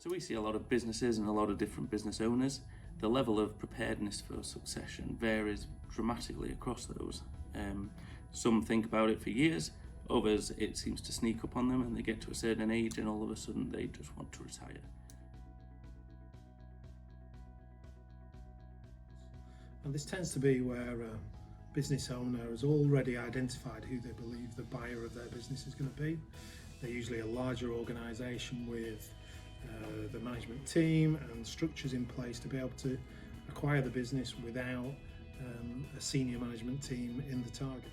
So we see a lot of businesses and a lot of different business owners. The level of preparedness for succession varies dramatically across those. Some think about it for years, others it seems to sneak up on them and they get to a certain age and all of a sudden they just want to retire. And this tends to be where a business owner has already identified who they believe the buyer of their business is going to be. They're usually a larger organisation with the management team and structures in place to be able to acquire the business without a senior management team in the target.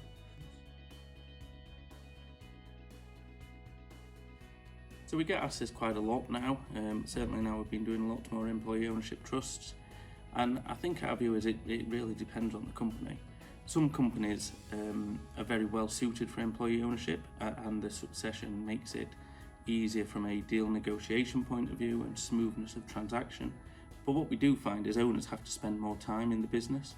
So we get asked this quite a lot now. Certainly now we've been doing a lot more employee ownership trusts, and I think our view is it really depends on the company. Some companies are very well suited for employee ownership, and the succession makes it easier from a deal negotiation point of view and smoothness of transaction. But what we do find is owners have to spend more time in the business.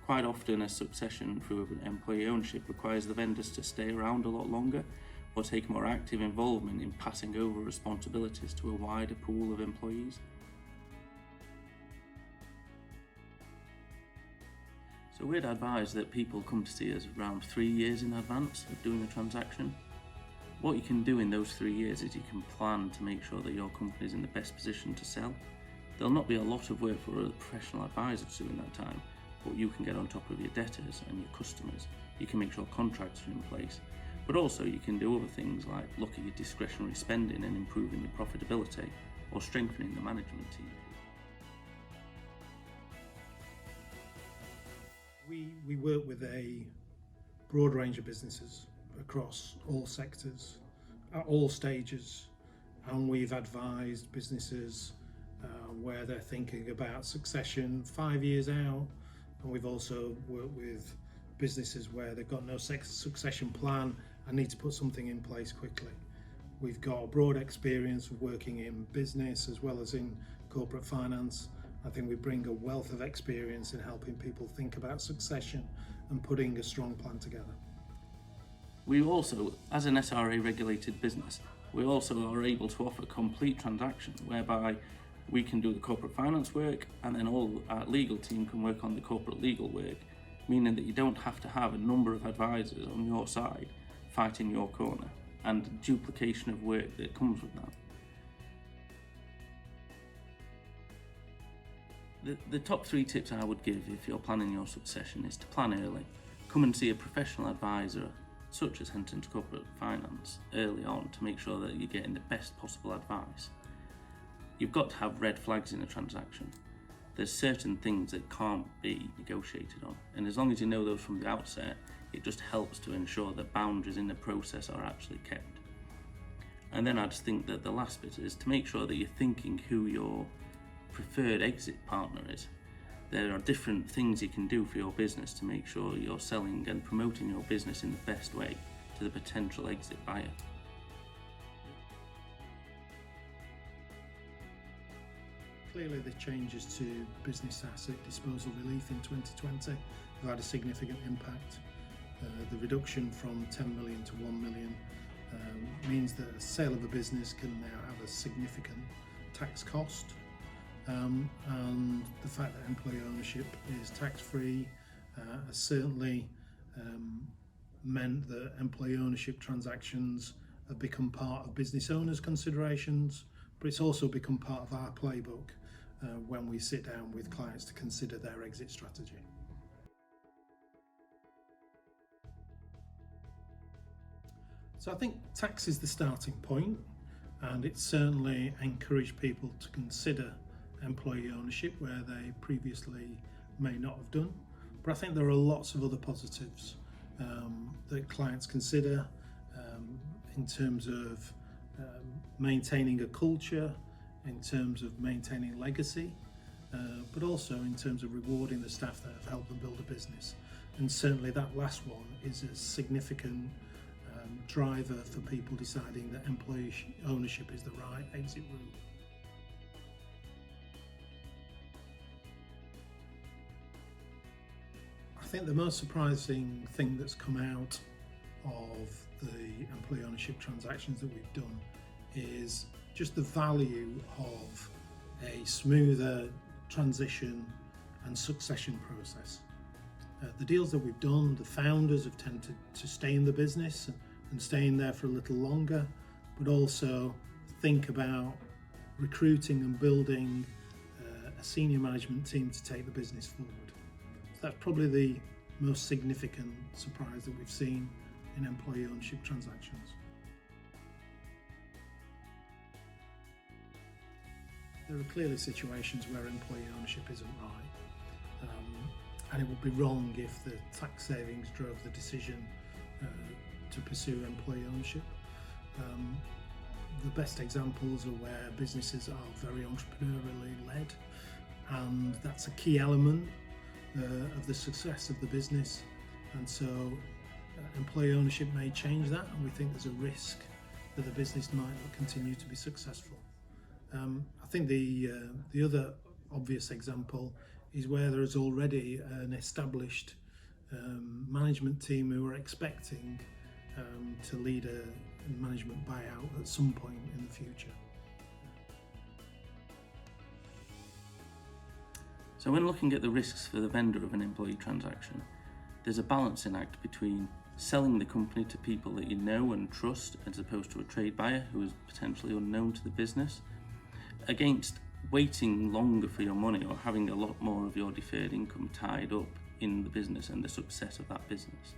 Quite often a succession through employee ownership requires the vendors to stay around a lot longer or take more active involvement in passing over responsibilities to a wider pool of employees. So we'd advise that people come to see us around 3 years in advance of doing the transaction. What you can do in those 3 years is you can plan to make sure that your company is in the best position to sell. There'll not be a lot of work for other professional advisors during that time, but you can get on top of your debtors and your customers. You can make sure contracts are in place, but also you can do other things like look at your discretionary spending and improving your profitability or strengthening the management team. We work with a broad range of businesses across all sectors, at all stages, and we've advised businesses where they're thinking about succession 5 years out, and we've also worked with businesses where they've got no succession plan and need to put something in place quickly. We've got a broad experience of working in business as well as in corporate finance. I think we bring a wealth of experience in helping people think about succession and putting a strong plan together. We also, as an SRA regulated business, we also are able to offer complete transactions whereby we can do the corporate finance work and then all our legal team can work on the corporate legal work, meaning that you don't have to have a number of advisors on your side fighting your corner and duplication of work that comes with that. The top 3 tips I would give if you're planning your succession is to plan early. Come and see a professional advisor such as Henton's Corporate Finance early on to make sure that you're getting the best possible advice. You've got to have red flags in a transaction. There's certain things that can't be negotiated on, and as long as you know those from the outset, it just helps to ensure that boundaries in the process are actually kept. And then I just think that the last bit is to make sure that you're thinking who your preferred exit partner is. There are different things you can do for your business to make sure you're selling and promoting your business in the best way to the potential exit buyer. Clearly the changes to business asset disposal relief in 2020 have had a significant impact. The reduction from 10 million to 1 million means that a sale of a business can now have a significant tax cost. And the fact that employee ownership is tax-free has certainly meant that employee ownership transactions have become part of business owners' considerations, but it's also become part of our playbook when we sit down with clients to consider their exit strategy. So I think tax is the starting point, and it's certainly encouraged people to consider employee ownership where they previously may not have done. But I think there are lots of other positives that clients consider in terms of maintaining a culture, in terms of maintaining legacy, but also in terms of rewarding the staff that have helped them build a business. And certainly that last one is a significant driver for people deciding that employee ownership is the right exit route. I think the most surprising thing that's come out of the employee ownership transactions that we've done is just the value of a smoother transition and succession process. The deals that we've done, the founders have tended to stay in the business and staying there for a little longer, but also think about recruiting and building a senior management team to take the business forward. So that's probably the most significant surprise that we've seen in employee ownership transactions. There are clearly situations where employee ownership isn't right, and it would be wrong if the tax savings drove the decision to pursue employee ownership. The best examples are where businesses are very entrepreneurially led, and that's a key element of the success of the business, and so employee ownership may change that, and we think there's a risk that the business might not continue to be successful. I think the other obvious example is where there is already an established management team who are expecting to lead a management buyout at some point in the future. So when looking at the risks for the vendor of an employee transaction, there's a balancing act between selling the company to people that you know and trust as opposed to a trade buyer who is potentially unknown to the business, against waiting longer for your money or having a lot more of your deferred income tied up in the business and the success of that business.